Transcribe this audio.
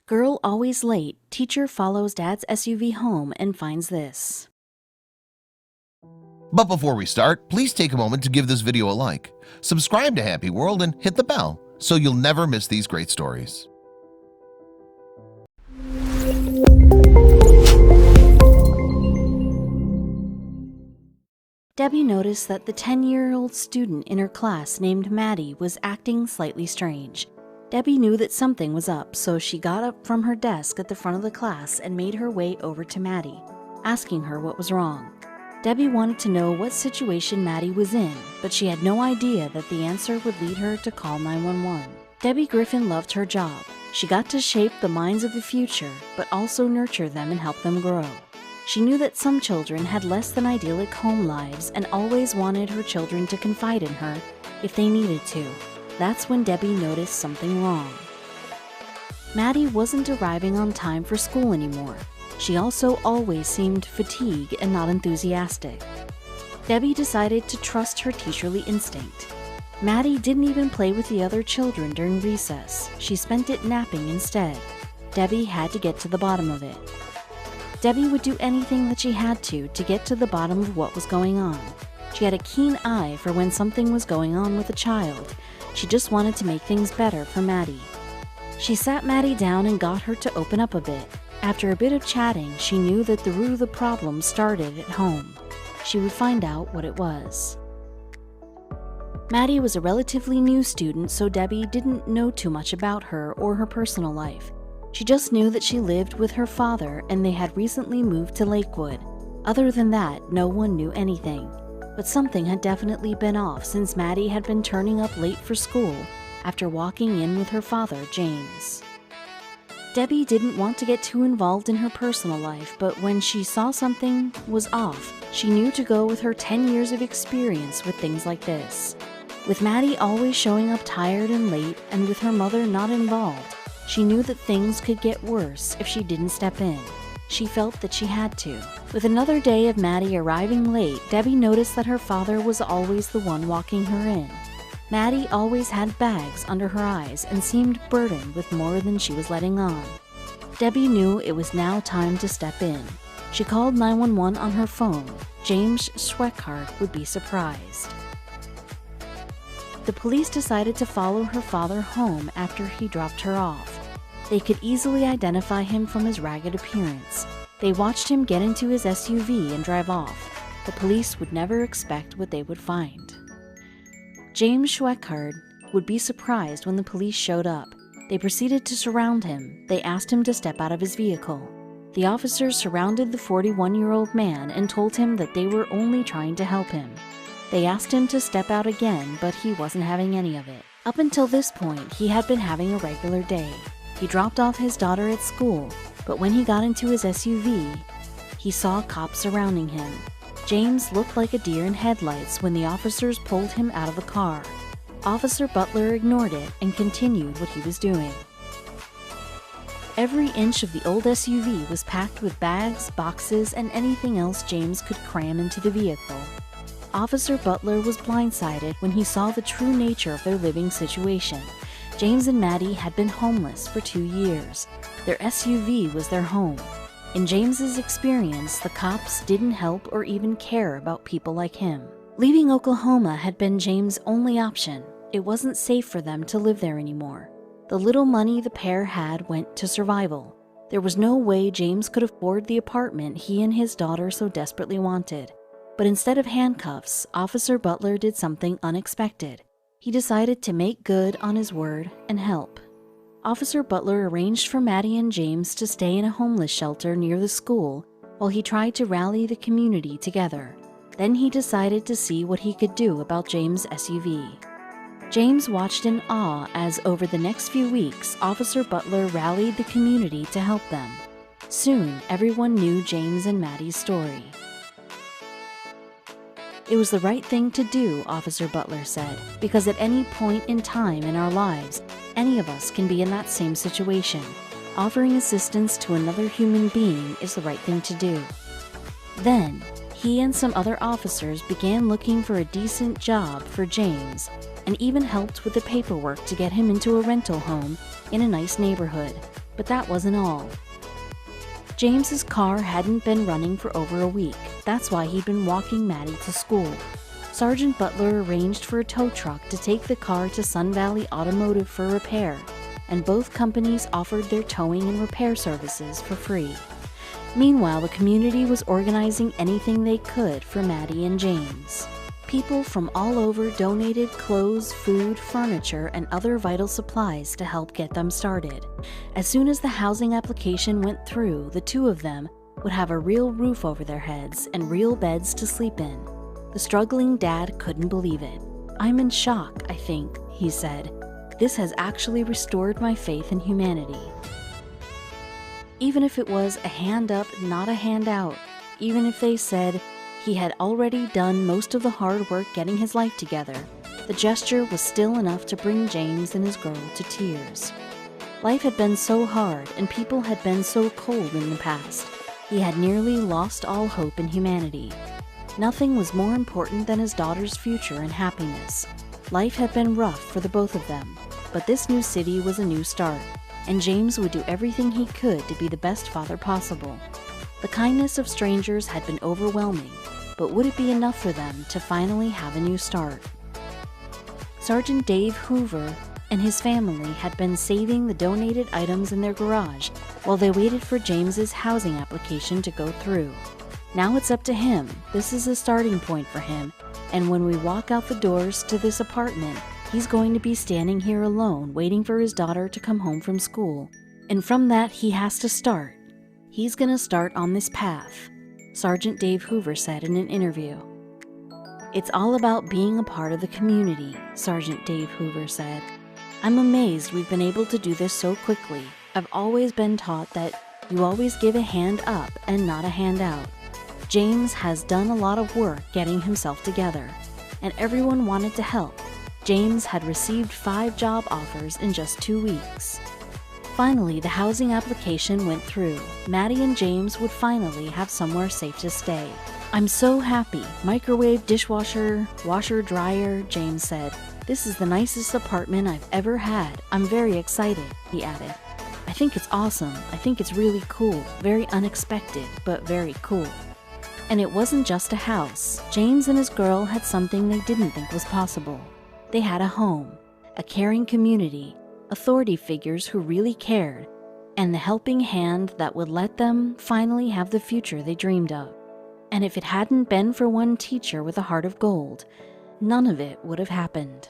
Girl always late. Teacher follows dad's SUV home and finds this. But before we start, please take a moment to give this video a like, subscribe to Happy World, and hit the bell so you'll never miss these great stories. Debbie noticed that the 10-year-old student in her class named Maddie was acting slightly strange. Debbie knew that something was up, so she got up from her desk at the front of the class and made her way over to Maddie, asking her what was wrong. Debbie wanted to know what situation Maddie was in, but she had no idea that the answer would lead her to call 911. Debbie Griffin loved her job. She got to shape the minds of the future, but also nurture them and help them grow. She knew that some children had less than idyllic home lives and always wanted her children to confide in her if they needed to. That's when Debbie noticed something wrong. Maddie wasn't arriving on time for school anymore. She also always seemed fatigued and not enthusiastic. Debbie decided to trust her teacherly instinct. Maddie didn't even play with the other children during recess. She spent it napping instead. Debbie had to get to the bottom of it. Debbie would do anything that she had to get to the bottom of what was going on. She had a keen eye for when something was going on with a child. She just wanted to make things better for Maddie. She sat Maddie down and got her to open up a bit. After a bit of chatting, she knew that the root of the problem started at home. She would find out what it was. Maddie was a relatively new student, so Debbie didn't know too much about her or her personal life. She just knew that she lived with her father and they had recently moved to Lakewood. Other than that, no one knew anything. But something had definitely been off since Maddie had been turning up late for school after walking in with her father, James. Debbie didn't want to get too involved in her personal life, but when she saw something was off, she knew to go with her 10 years of experience with things like this. With Maddie always showing up tired and late, and with her mother not involved, she knew that things could get worse if she didn't step in. She felt that she had to. With another day of Maddie arriving late, Debbie noticed that her father was always the one walking her in. Maddie always had bags under her eyes and seemed burdened with more than she was letting on. Debbie knew it was now time to step in. She called 911 on her phone. James Schweckhardt would be surprised. The police decided to follow her father home after he dropped her off. They could easily identify him from his ragged appearance. They watched him get into his SUV and drive off. The police would never expect what they would find. James Schweckhardt would be surprised when the police showed up. They proceeded to surround him. They asked him to step out of his vehicle. The officers surrounded the 41-year-old man and told him that they were only trying to help him. They asked him to step out again, but he wasn't having any of it. Up until this point, he had been having a regular day. He dropped off his daughter at school, but when he got into his SUV, he saw cops surrounding him. James looked like a deer in headlights when the officers pulled him out of the car. Officer Butler ignored it and continued what he was doing. Every inch of the old SUV was packed with bags, boxes, and anything else James could cram into the vehicle. Officer Butler was blindsided when he saw the true nature of their living situation. James and Maddie had been homeless for 2 years. Their SUV was their home. In James's experience, the cops didn't help or even care about people like him. Leaving Oklahoma had been James' only option. It wasn't safe for them to live there anymore. The little money the pair had went to survival. There was no way James could afford the apartment he and his daughter so desperately wanted. But instead of handcuffs, Officer Butler did something unexpected. He decided to make good on his word and help. Officer Butler arranged for Maddie and James to stay in a homeless shelter near the school while he tried to rally the community together. Then he decided to see what he could do about James' SUV. James watched in awe as, over the next few weeks, Officer Butler rallied the community to help them. Soon, everyone knew James and Maddie's story. It was the right thing to do, Officer Butler said, because at any point in time in our lives, any of us can be in that same situation. Offering assistance to another human being is the right thing to do. Then, he and some other officers began looking for a decent job for James, and even helped with the paperwork to get him into a rental home in a nice neighborhood. But that wasn't all. James's car hadn't been running for over a week. That's why he'd been walking Maddie to school. Sergeant Butler arranged for a tow truck to take the car to Sun Valley Automotive for repair, and both companies offered their towing and repair services for free. Meanwhile, the community was organizing anything they could for Maddie and James. People from all over donated clothes, food, furniture, and other vital supplies to help get them started. As soon as the housing application went through, the two of them would have a real roof over their heads and real beds to sleep in. The struggling dad couldn't believe it. "I'm in shock, I think," he said. "This has actually restored my faith in humanity." Even if it was a hand up, not a hand out, even if they said he had already done most of the hard work getting his life together, the gesture was still enough to bring James and his girl to tears. Life had been so hard and people had been so cold in the past. He had nearly lost all hope in humanity. Nothing was more important than his daughter's future and happiness. Life had been rough for the both of them, but this new city was a new start, and James would do everything he could to be the best father possible. The kindness of strangers had been overwhelming, but would it be enough for them to finally have a new start? Sergeant Dave Hoover and his family had been saving the donated items in their garage while they waited for James's housing application to go through. Now it's up to him. This is a starting point for him, and when we walk out the doors to this apartment, he's going to be standing here alone waiting for his daughter to come home from school. And from that, he has to start. He's going to start on this path, Sergeant Dave Hoover said in an interview. "It's all about being a part of the community," Sergeant Dave Hoover said. "I'm amazed we've been able to do this so quickly. I've always been taught that you always give a hand up and not a hand out. James has done a lot of work getting himself together, and everyone wanted to help. James had received 5 job offers in just 2 weeks." Finally, the housing application went through. Maddie and James would finally have somewhere safe to stay. "I'm so happy. Microwave, dishwasher, washer, dryer," James said. "This is the nicest apartment I've ever had. I'm very excited," he added. "I think it's awesome. I think it's really cool. Very unexpected, but very cool." And it wasn't just a house. James and his girl had something they didn't think was possible. They had a home, a caring community, authority figures who really cared, and the helping hand that would let them finally have the future they dreamed of. And if it hadn't been for one teacher with a heart of gold, none of it would have happened.